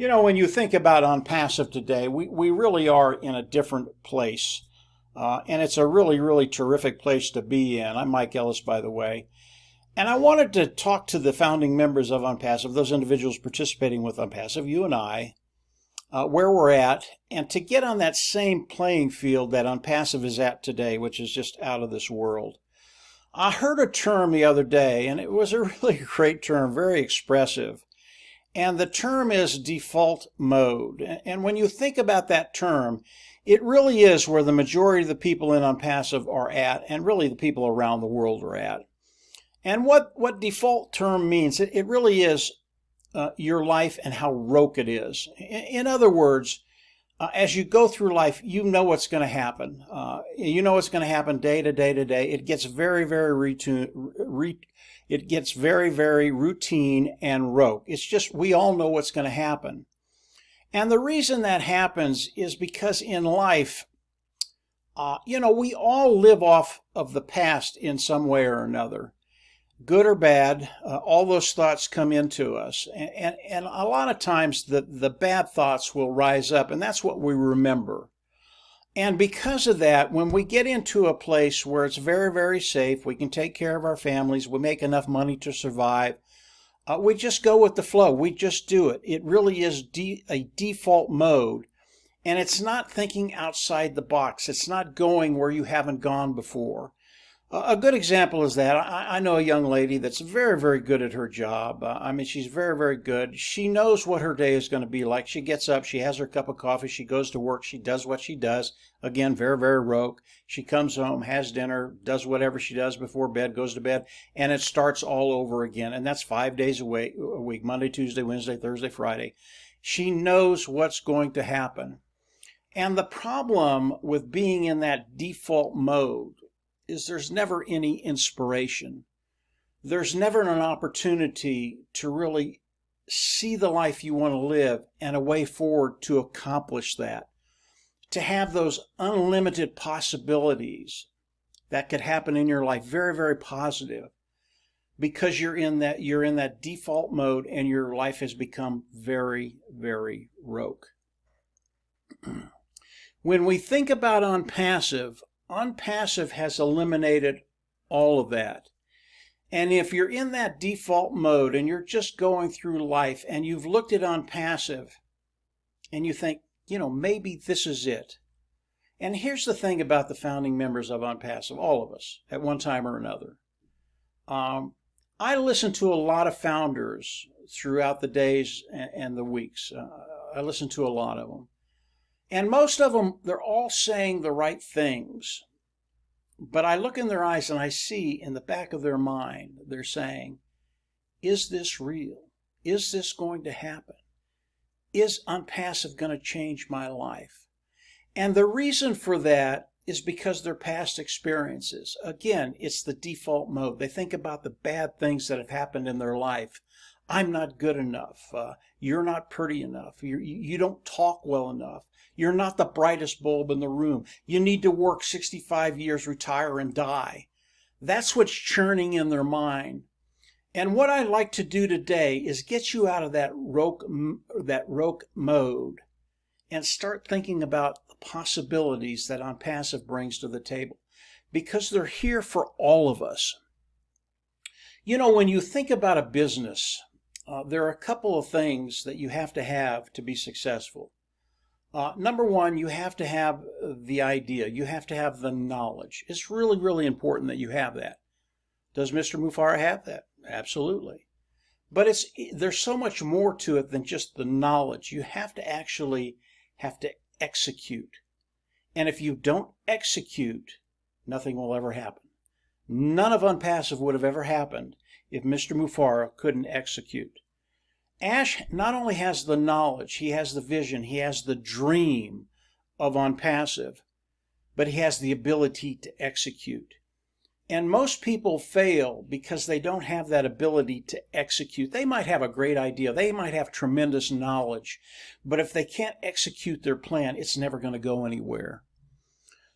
When you think about on passive today, we really are in a different place. And it's a really, really terrific place to be in. I'm Mike Ellis, by the way. And I wanted to talk to the founding members of Unpassive, those individuals participating with Unpassive, you and I, where we're at, and to get on that same playing field that Unpassive is at today, which is just out of this world. I heard a term the other day, and it was a really great term, very expressive. And the term is default mode. And when you think about that term, it really is where the majority of the people in Unpassive are at, and really the people around the world are at. And what default term means, it really is your life and how rote it is. In other words, as you go through life, you know what's going to happen. You know what's going to happen day to day to day. It gets very, very routine and rote. It's just we all know what's going to happen. And the reason that happens is because in life, we all live off of the past in some way or another. Good or bad, all those thoughts come into us. And a lot of times the bad thoughts will rise up, and that's what we remember. And because of that, when we get into a place where it's very, very safe, we can take care of our families, we make enough money to survive, we just go with the flow. We just do it. It really is a default mode, and it's not thinking outside the box. It's not going where you haven't gone before. A good example is that I know a young lady that's very, very good at her job. She's very, very good. She knows what her day is going to be like. She gets up, she has her cup of coffee, she goes to work, she does what she does. Again, very, very rote. She comes home, has dinner, does whatever she does before bed, goes to bed, and it starts all over again. And that's 5 days a week, Monday, Tuesday, Wednesday, Thursday, Friday. She knows what's going to happen. And the problem with being in that default mode is there's never any inspiration. There's never an opportunity to really see the life you want to live and a way forward to accomplish that. To have those unlimited possibilities that could happen in your life, very, very positive, because you're in that default mode and your life has become very, very rote. When we think about Unpassive has eliminated all of that. And if you're in that default mode and you're just going through life and you've looked at Unpassive and you think, maybe this is it. And here's the thing about the founding members of Unpassive, all of us, at one time or another. I listen to a lot of founders throughout the days and the weeks. I listen to a lot of them. And most of them, they're all saying the right things. But I look in their eyes and I see in the back of their mind, they're saying, is this real? Is this going to happen? Is Unpassive going to change my life? And the reason for that is because their past experiences. Again, it's the default mode. They think about the bad things that have happened in their life. I'm not good enough. You're not pretty enough. You don't talk well enough. You're not the brightest bulb in the room. You need to work 65 years, retire, and die. That's what's churning in their mind. And what I'd like to do today is get you out of that rote mode and start thinking about the possibilities that Unpassive brings to the table, because they're here for all of us. When you think about a business, there are a couple of things that you have to be successful. Number one, you have to have the idea. You have to have the knowledge. It's really, really important that you have that. Does Mr. Mufara have that? Absolutely. But there's so much more to it than just the knowledge. You have to actually execute. And if you don't execute, nothing will ever happen. None of Unpassive would have ever happened if Mr. Mufara couldn't execute. Ash not only has the knowledge, he has the vision, he has the dream of Unpassive, but he has the ability to execute. And most people fail because they don't have that ability to execute. They might have a great idea, they might have tremendous knowledge, but if they can't execute their plan, it's never going to go anywhere.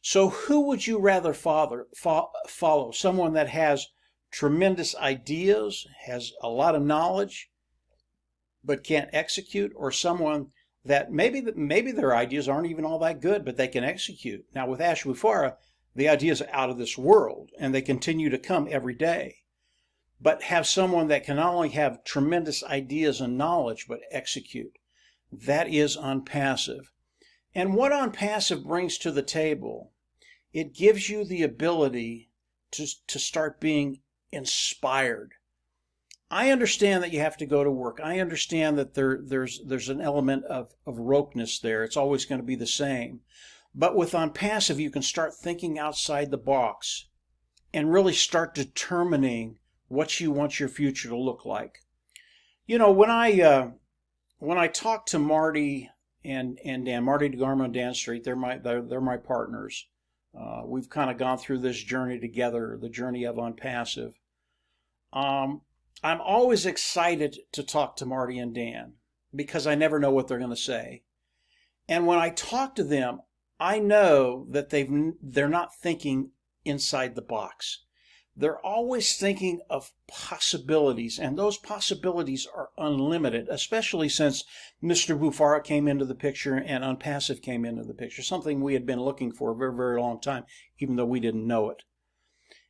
So who would you rather follow? Someone that has tremendous ideas, has a lot of knowledge, but can't execute, or someone that maybe their ideas aren't even all that good, but they can execute. Now with Ash Mufareh, the ideas are out of this world, and they continue to come every day. But have someone that can not only have tremendous ideas and knowledge, but execute. That is OnPassive. And what OnPassive brings to the table, it gives you the ability to start being inspired. I understand that you have to go to work. I understand that there's an element of roteness there. It's always going to be the same. But with OnPassive, you can start thinking outside the box and really start determining what you want your future to look like. You know, when I talk to Marty and Dan, Marty DeGarmo and Dan Street, they're my partners. We've kind of gone through this journey together, the journey of OnPassive. I'm always excited to talk to Marty and Dan because I never know what they're going to say. And when I talk to them, I know that they're not thinking inside the box. They're always thinking of possibilities, and those possibilities are unlimited, especially since Mr. Mufareh came into the picture and OnPassive came into the picture, something we had been looking for a very, very long time, even though we didn't know it.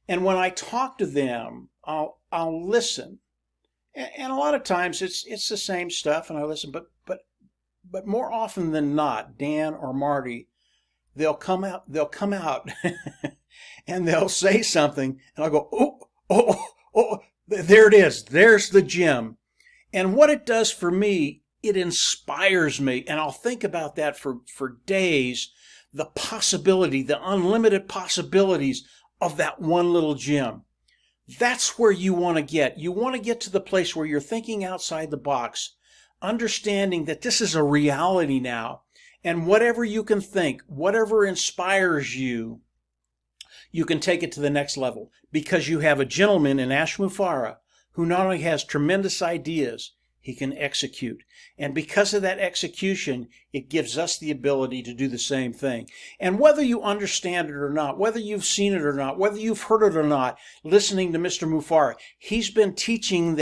And when I talk to them, I'll listen. And a lot of times it's the same stuff, and I listen, but more often than not, Dan or Marty, they'll come out and they'll say something, and I'll go, oh, there it is. There's the gem. And what it does for me, it inspires me, and I'll think about that for days, the possibility, the unlimited possibilities of that one little gem. That's where you want to get. You want to get to the place where you're thinking outside the box, understanding that this is a reality now. And whatever you can think, whatever inspires you, you can take it to the next level. Because you have a gentleman in Ash Mufareh who not only has tremendous ideas, he can execute. And because of that execution, it gives us the ability to do the same thing. And whether you understand it or not, whether you've seen it or not, whether you've heard it or not, listening to Mr. Mufareh, he's been teaching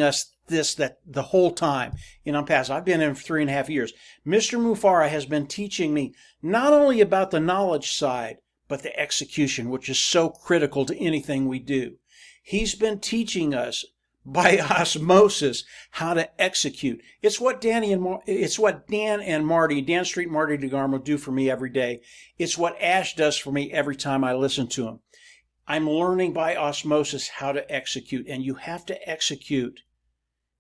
us this that the whole time in OnPassive. I've been in for 3.5 years. Mr. Mufareh has been teaching me not only about the knowledge side, but the execution, which is so critical to anything we do. He's been teaching us by osmosis how to execute. It's what Dan and Marty, Dan Street, Marty DeGarmo do for me every day. It's what Ash does for me every time I listen to him. I'm learning by osmosis how to execute, and you have to execute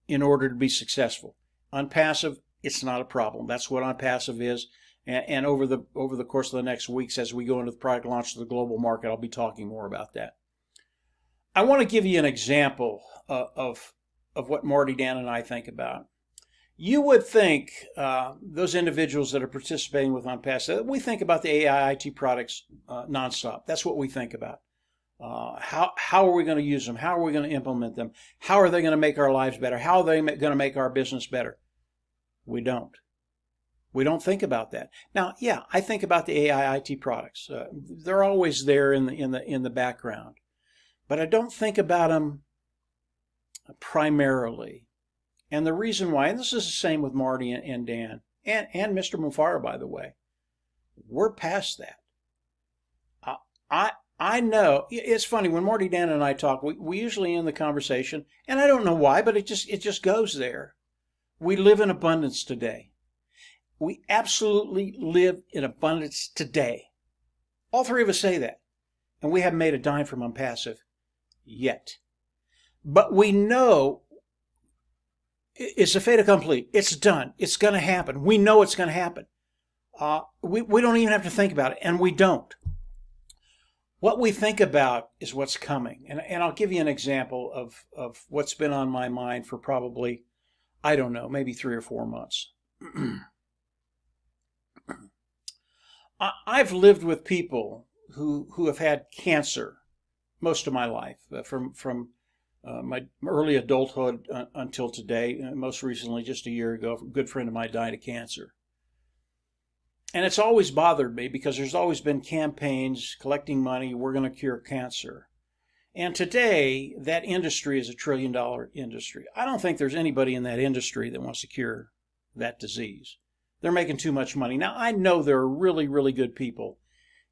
in order to be successful. OnPassive, it's not a problem. That's what OnPassive is. And over the course of the next weeks, as we go into the product launch to the global market, I'll be talking more about that. I want to give you an example of what Marty, Dan, and I think about. You would think those individuals that are participating with OnPassive, we think about the AI IT products nonstop. That's what we think about. How are we going to use them? How are we going to implement them? How are they going to make our lives better? How are they going to make our business better? We don't. We don't think about that. Now, yeah, I think about the AI IT products. They're always there in the background, but I don't think about them primarily. And the reason why, and this is the same with Marty and Dan and Mr. Mufareh, by the way, we're past that. I know it's funny when Marty, Dan, and I talk. We usually end the conversation, and I don't know why, but it just goes there. We live in abundance today. We absolutely live in abundance today. All three of us say that. And we haven't made a dime from OnPassive yet. But we know it's a fait accompli. It's done. It's going to happen. We know it's going to happen. We don't even have to think about it, and we don't. What we think about is what's coming. And I'll give you an example of what's been on my mind for probably, I don't know, maybe 3 or 4 months. I've lived with people who have had cancer most of my life, from my early adulthood until today. Most recently, just a year ago, a good friend of mine died of cancer. And it's always bothered me because there's always been campaigns collecting money, we're going to cure cancer. And today, that industry is a $1 trillion industry. I don't think there's anybody in that industry that wants to cure that disease. They're making too much money. Now, I know there are really, really good people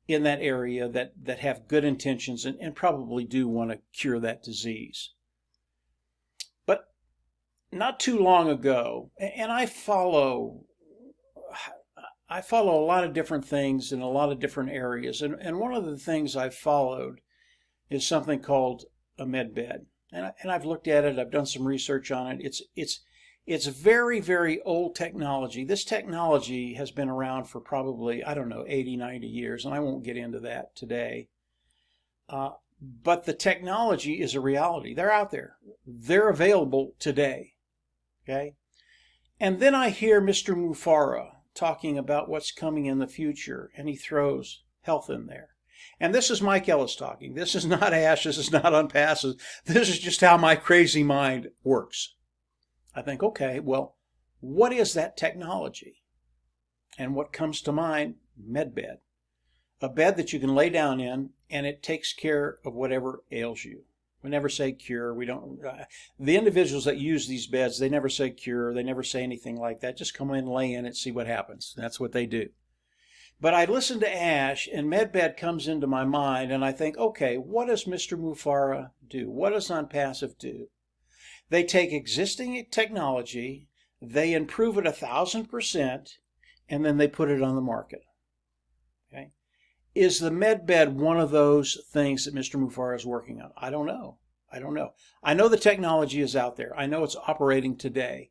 in that area that have good intentions and probably do want to cure that disease. But not too long ago, and I follow a lot of different things in a lot of different areas, and one of the things I've followed is something called a med bed, and I've looked at it. I've done some research on it. It's very, very old technology. This technology has been around for probably, I don't know, 80, 90 years, and I won't get into that today. But the technology is a reality. They're out there. They're available today. Okay? And then I hear Mr. Mufara talking about what's coming in the future, and he throws health in there. And this is Mike Ellis talking. This is not Ash. This is not Unpassive. This is just how my crazy mind works. I think, okay, well, what is that technology? And what comes to mind? Medbed. A bed that you can lay down in, and it takes care of whatever ails you. We never say cure. We don't. The individuals that use these beds, they never say cure. They never say anything like that. Just come in, lay in it, see what happens. That's what they do. But I listen to Ash, and Medbed comes into my mind, and I think, okay, what does Mr. Mufara do? What does Unpassive do? They take existing technology, they improve it 1,000%, and then they put it on the market. Okay? Is the Medbed one of those things that Mr. Mufara is working on? I don't know. I know the technology is out there. I know it's operating today.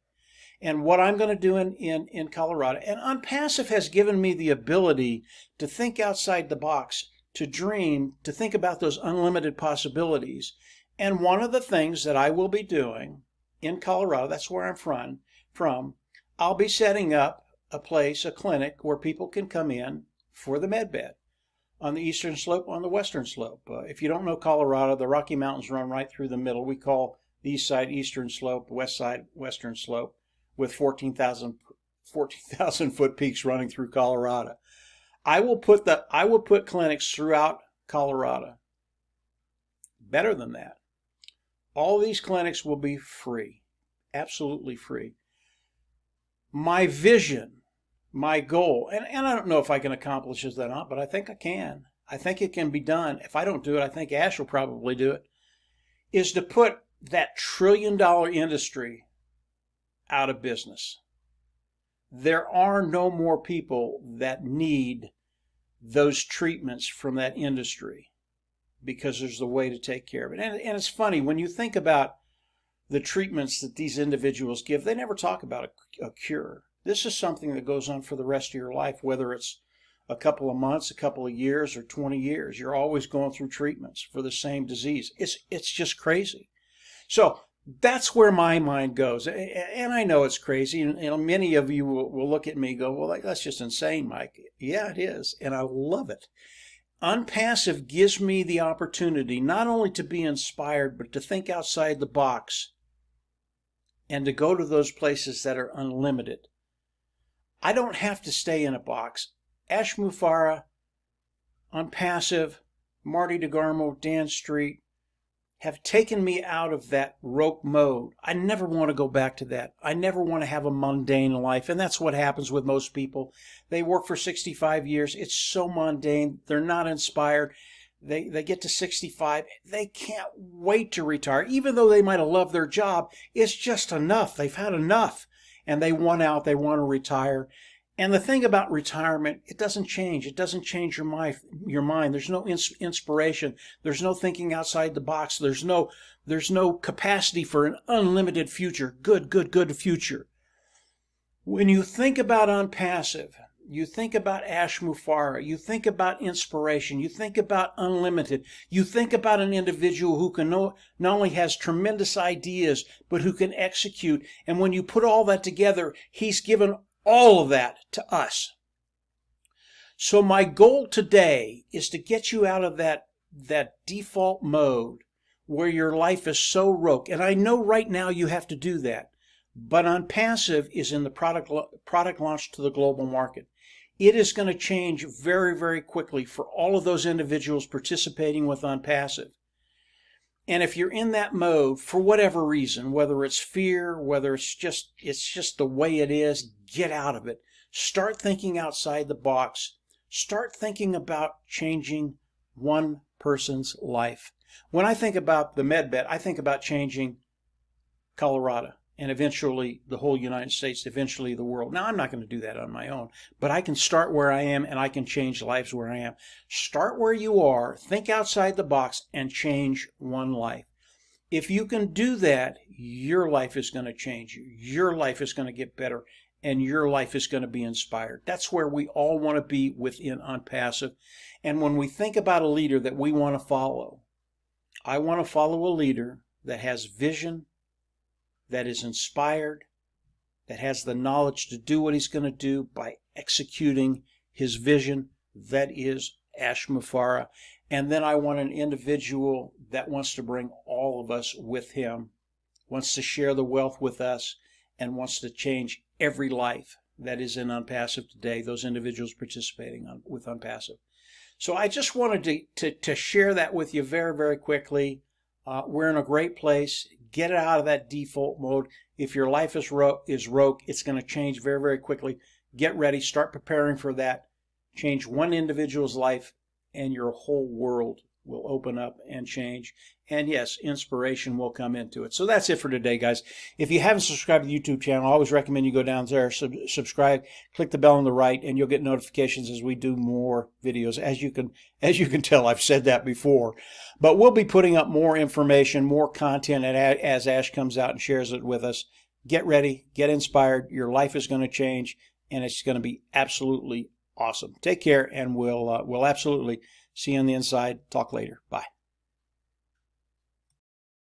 And what I'm going to do in Colorado, and Unpassive has given me the ability to think outside the box, to dream, to think about those unlimited possibilities. And one of the things that I will be doing in Colorado, that's where I'm from, I'll be setting up a place, a clinic, where people can come in for the Medbed on the eastern slope, on the western slope. If you don't know Colorado, the Rocky Mountains run right through the middle. We call the east side eastern slope, west side western slope, with 14,000 foot peaks running through Colorado. I will put clinics throughout Colorado. Better than that, all these clinics will be free, absolutely free. My vision, my goal, and I don't know if I can accomplish this or not, but I think I can. I think it can be done. If I don't do it, I think Ash will probably do it, is to put that $1 trillion industry out of business. There are no more people that need those treatments from that industry, because there's a way to take care of it. And it's funny, when you think about the treatments that these individuals give, they never talk about a cure. This is something that goes on for the rest of your life, whether it's a couple of months, a couple of years, or 20 years. You're always going through treatments for the same disease. It's just crazy. So that's where my mind goes. And I know it's crazy. And many of you will look at me and go, well, that's just insane, Mike. Yeah, it is. And I love it. Unpassive gives me the opportunity not only to be inspired, but to think outside the box and to go to those places that are unlimited. I don't have to stay in a box. Ash Mufara, Unpassive, Marty DeGarmo, Dan Street have taken me out of that rote mode. I never want to go back to that. I never want to have a mundane life. And that's what happens with most people. They work for 65 years. It's so mundane. They're not inspired. They get to 65. They can't wait to retire. Even though they might have loved their job, it's just enough. They've had enough. And they want out. They want to retire. And the thing about retirement, it doesn't change. It doesn't change your mind. There's no inspiration. There's no thinking outside the box. There's no capacity for an unlimited future. Good future. When you think about Unpassive, you think about Ash Mufara, you think about inspiration, you think about unlimited, you think about an individual who can not only has tremendous ideas, but who can execute. And when you put all that together, he's given all of that to us. So my goal today is to get you out of that default mode where your life is so rote. And I know right now you have to do that. But Unpassive is in the product launch to the global market. It is going to change very, very quickly for all of those individuals participating with Unpassive. And if you're in that mode for whatever reason, whether it's fear, whether it's just the way it is, get out of it. Start thinking outside the box. Start thinking about changing one person's life. When I think about the MedBet, I think about changing Colorado and eventually the whole United States, eventually the world. Now, I'm not going to do that on my own, but I can start where I am and I can change lives where I am. Start where you are, think outside the box, and change one life. If you can do that, your life is going to change. Your life is going to get better, and your life is going to be inspired. That's where we all want to be within OnPassive. And when we think about a leader that we want to follow, I want to follow a leader that has vision, that is inspired, that has the knowledge to do what he's going to do by executing his vision. That is Ash Mufareh. And then I want an individual that wants to bring all of us with him, wants to share the wealth with us, and wants to change every life that is in OnPassive today, those individuals participating with OnPassive. So I just wanted to share that with you very, very quickly. We're in a great place. Get it out of that default mode. If your life is rogue, it's going to change very, very quickly. Get ready. Start preparing for that. Change one individual's life, and your whole world will open up and change. And yes, inspiration will come into it. So that's it for today, guys. If you haven't subscribed to the YouTube channel, I always recommend you go down there, subscribe, click the bell on the right, and you'll get notifications as we do more videos. As you can tell, I've said that before. But we'll be putting up more information, more content, and as Ash comes out and shares it with us. Get ready, get inspired. Your life is going to change, and it's going to be absolutely awesome. Take care, and we'll absolutely see you on the inside. Talk later. Bye.